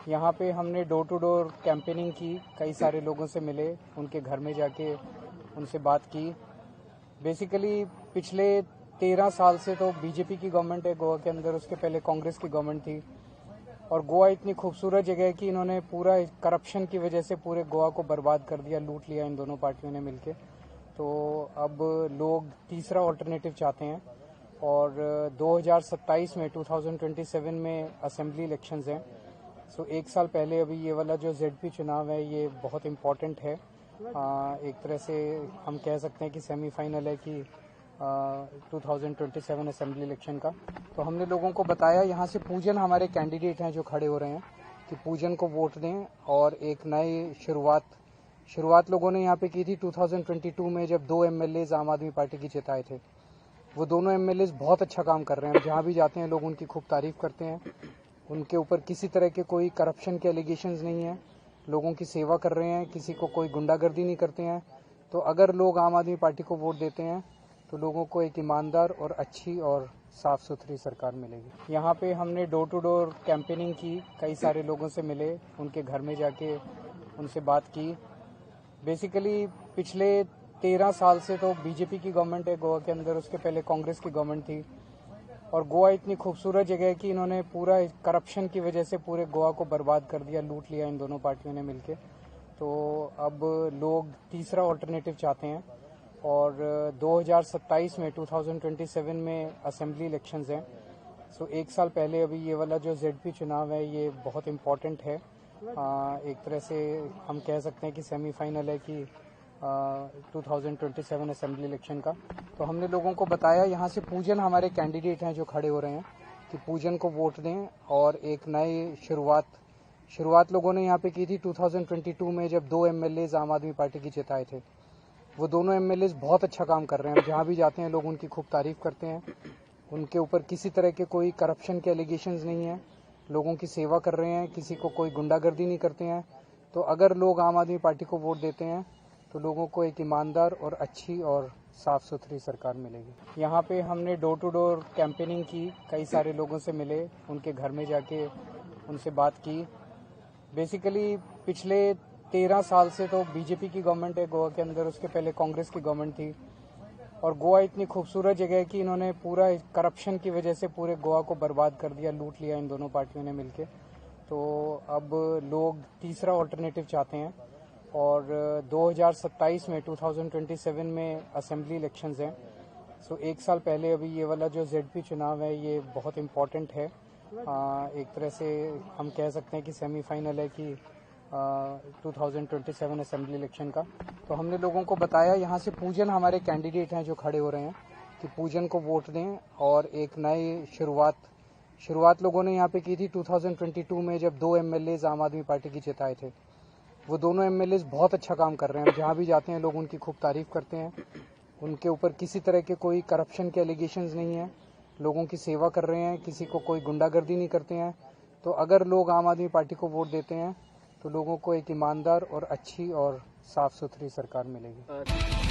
यहाँ पे हमने डोर टू डोर कैंपेनिंग की, कई सारे लोगों से मिले, उनके घर में जाके उनसे बात की। बेसिकली पिछले 13 साल से तो बीजेपी की गवर्नमेंट है गोवा के अंदर, उसके पहले कांग्रेस की गवर्नमेंट थी। और गोवा इतनी खूबसूरत जगह है कि इन्होंने पूरा करप्शन की वजह से पूरे गोवा को बर्बाद कर दिया, लूट लिया इन दोनों पार्टियों ने मिलके। तो अब लोग तीसरा ऑल्टरनेटिव चाहते हैं और 2027 में 2027 में असेंबली इलेक्शंस हैं। सो एक साल पहले अभी ये वाला जो जेडपी चुनाव है ये बहुत इम्पोर्टेंट है। एक तरह से हम कह सकते हैं कि सेमीफाइनल है कि 2027 असेंबली इलेक्शन का। तो हमने लोगों को बताया, यहाँ से पूजन हमारे कैंडिडेट हैं जो खड़े हो रहे हैं, कि पूजन को वोट दें और एक नई शुरुआत लोगों ने यहाँ पे की थी 2022 में, जब 2 एमएलए आम आदमी पार्टी की जिताए थे। वो दोनों एमएलए बहुत अच्छा काम कर रहे हैं, जहाँ भी जाते हैं लोग उनकी खूब तारीफ करते हैं। उनके ऊपर किसी तरह के कोई करप्शन के एलिगेशंस नहीं है, लोगों की सेवा कर रहे हैं, किसी को कोई गुंडागर्दी नहीं करते हैं। तो अगर लोग आम आदमी पार्टी को वोट देते हैं तो लोगों को एक ईमानदार और अच्छी और साफ सुथरी सरकार मिलेगी। यहाँ पे हमने डोर टू डोर कैंपेनिंग की, कई सारे लोगों से मिले, उनके घर में जाके उनसे बात की। बेसिकली पिछले 13 साल से तो बीजेपी की गवर्नमेंट है गोवा के अंदर, उसके पहले कांग्रेस की गवर्नमेंट थी। और गोवा इतनी खूबसूरत जगह है कि इन्होंने पूरा करप्शन की वजह से पूरे गोवा को बर्बाद कर दिया, लूट लिया इन दोनों पार्टियों ने मिलके। तो अब लोग तीसरा ऑल्टरनेटिव चाहते हैं और 2027 में 2027 में असेंबली इलेक्शंस हैं। सो एक साल पहले अभी ये वाला जो जेडपी चुनाव है ये बहुत इम्पोर्टेंट है। एक तरह से हम कह सकते हैं कि सेमीफाइनल है कि 2027 असेंबली इलेक्शन का। तो हमने लोगों को बताया, यहाँ से पूजन हमारे कैंडिडेट हैं जो खड़े हो रहे हैं, कि पूजन को वोट दें और एक नई शुरुआत लोगों ने यहाँ पे की थी 2022 में, जब 2 एमएलए आम आदमी पार्टी की जिताए थे। वो दोनों एमएलए बहुत अच्छा काम कर रहे हैं, जहाँ भी जाते हैं लोग उनकी खूब तारीफ करते हैं। उनके ऊपर किसी तरह के कोई करप्शन के एलिगेशंस नहीं है, लोगों की सेवा कर रहे हैं, किसी को कोई गुंडागर्दी नहीं करते हैं। तो अगर लोग आम आदमी पार्टी को वोट देते हैं तो लोगों को एक ईमानदार और अच्छी और साफ सुथरी सरकार मिलेगी। यहाँ पे हमने डोर टू डोर कैंपेनिंग की, कई सारे लोगों से मिले, उनके घर में जाके उनसे बात की। बेसिकली पिछले 13 साल से तो बीजेपी की गवर्नमेंट है गोवा के अंदर, उसके पहले कांग्रेस की गवर्नमेंट थी। और गोवा इतनी खूबसूरत जगह है कि इन्होंने पूरा करप्शन की वजह से पूरे गोवा को बर्बाद कर दिया, लूट लिया इन दोनों पार्टियों ने मिलके। तो अब लोग तीसरा ऑल्टरनेटिव चाहते हैं और 2027 में 2027 में असेंबली इलेक्शंस हैं। सो एक साल पहले अभी ये वाला जो जेडपी चुनाव है ये बहुत इम्पोर्टेंट है। एक तरह से हम कह सकते हैं कि सेमीफाइनल है कि 2027 असेंबली इलेक्शन का। तो हमने लोगों को बताया, यहाँ से पूजन हमारे कैंडिडेट हैं जो खड़े हो रहे हैं, कि पूजन को वोट दें और एक नई शुरुआत लोगों ने यहाँ पे की थी 2022 में, जब 2 एमएलए आम आदमी पार्टी की जिताए थे। वो दोनों एमएलए बहुत अच्छा काम कर रहे हैं, जहाँ भी जाते हैं लोग उनकी खूब तारीफ करते हैं। उनके ऊपर किसी तरह के कोई करप्शन के एलिगेशंस नहीं है, लोगों की सेवा कर रहे हैं, किसी को कोई गुंडागर्दी नहीं करते हैं। तो अगर लोग आम आदमी पार्टी को वोट देते हैं तो लोगों को एक ईमानदार और अच्छी और साफ सुथरी सरकार मिलेगी।